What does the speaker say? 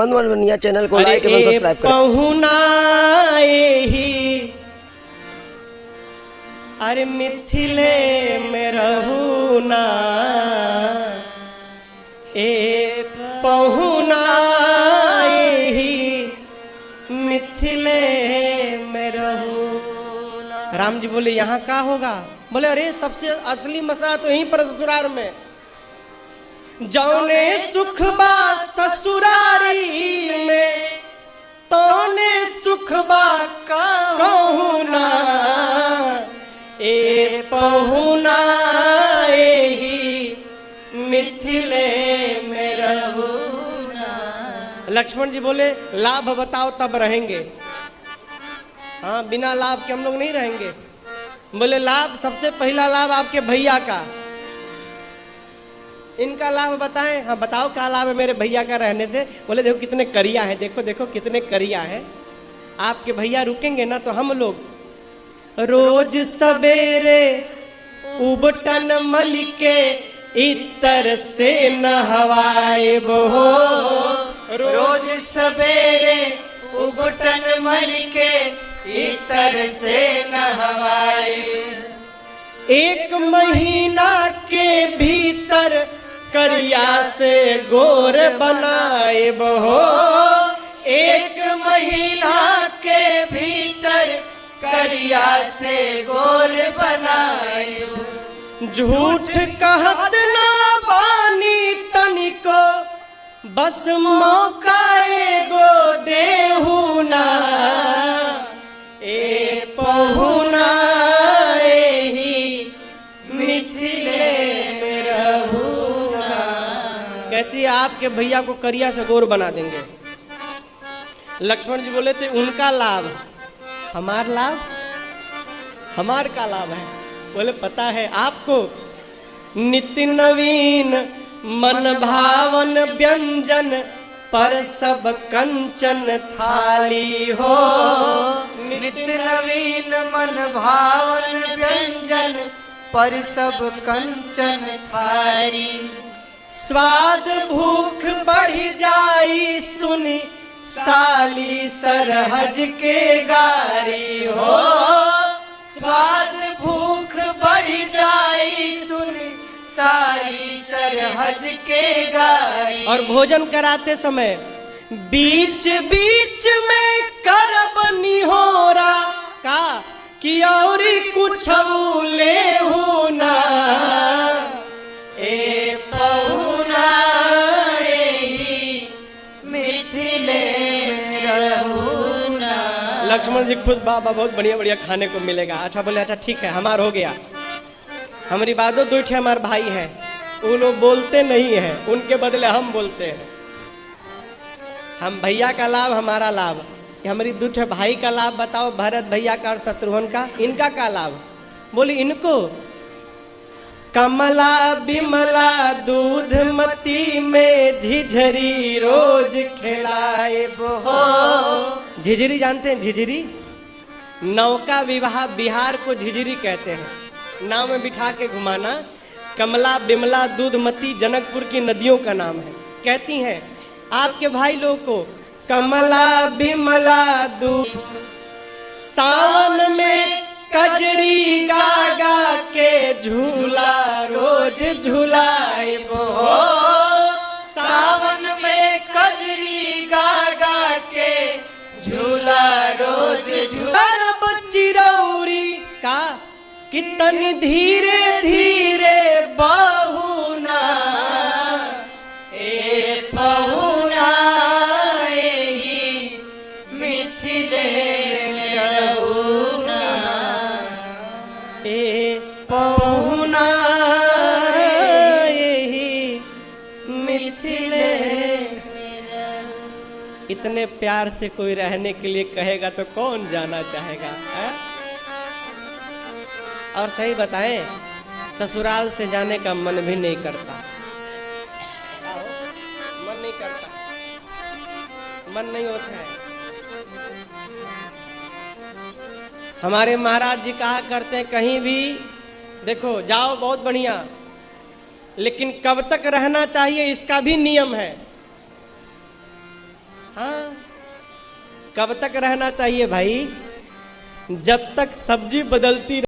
मनमोहन बनिया चैनल को लाइक एवं सब्सक्राइब करें। पहुनाए ही अरे मिथिले में रहूना, ए पहुनाए ही मिथिले में रहूना। राम जी बोले यहाँ का होगा? बोले अरे सबसे असली मसला तो यहीं पर ससुराल में। जौने सुख बा ससुरारी में, तौने सुख बा कहूना, ए पहुना ही मिथिले में रहूना। लक्ष्मण जी बोले लाभ बताओ तब रहेंगे। हाँ, बिना लाभ के हम लोग नहीं रहेंगे। बोले लाभ, सबसे पहला लाभ आपके भैया का, इनका लाभ बताएं। हाँ बताओ क्या लाभ है मेरे भैया का रहने से? बोले देखो कितने करिया है, देखो देखो कितने करिया है। आपके भैया रुकेंगे ना तो हम लोग रोज सवेरे उबटन मल के इतर से नहवाए बहो। रोज सवेरे उबटन मल के इतर से नहवाए। एक महीना के भीतर करिया से गोर बनाए बहो। एक महीना के भीतर करिया से गोर बनाए। झूठ कहत ना बानी तनिको, बस मौका एगो देहू ना, ए पहुना कहती है आपके भैया को करिया से गोर बना देंगे। लक्ष्मण जी बोले थे उनका लाभ, हमार लाभ, हमार का लाभ है? बोले पता है आपको, नित्य नवीन मन भावन व्यंजन पर सब कंचन थाली हो। नित्य नवीन मन भावन व्यंजन पर सब कंचन थाली। स्वाद भूख बढ़ जाई सुनी साली सरहज के गारी हो। स्वाद भूख बढ़ जाई सुनी साली सरहज के गारी। और भोजन कराते समय बीच बीच में करब निहोरा का कि और कुछ ले हो ना, ए पहुना ही मिथिले में रहूना। लक्ष्मण जी खुद बाबा बहुत बढ़िया बढ़िया खाने को मिलेगा। अच्छा बोले अच्छा ठीक है हमार हो गया। हमारी बातों दो ठे हमारे भाई हैं, वो लोग बोलते नहीं हैं, उनके बदले हम बोलते हैं। हम भैया का लाभ, हमारा लाभ। हमारी दो ठे भाई का लाभ बताओ, भरत भैया का और शत्रुघ्न का। इनका क्या लाभ? बोली इनको कमला बिमला दूध मती में झिझरी रोज खिलाए बहो। झिझरी जानते हैं? झिझरी नौका विवाह बिहार को झिझरी कहते हैं, नाव में बिठा के घुमाना। कमला बिमला दूधमती जनकपुर की नदियों का नाम है। कहती हैं आपके भाई लोग को कमला बिमला दूध। सावन में कजरी गा गा के झूला रोज झूलाए बहो। सावन में कजरी गा गा के झूला रोज झूला। चिरौरी का कितनी धीरे धीरे बहुना, ए बहुना ही मिथिले में रहूना, ए पहुना ही मिथिले। इतने प्यार से कोई रहने के लिए कहेगा तो कौन जाना चाहेगा है? और सही बताएं, ससुराल से जाने का मन भी नहीं करता। मन नहीं करता, मन नहीं होता है। हमारे महाराज जी कहा करते हैं कहीं भी देखो जाओ बहुत बढ़िया, लेकिन कब तक रहना चाहिए इसका भी नियम है। कब तक रहना चाहिए भाई? जब तक सब्जी बदलती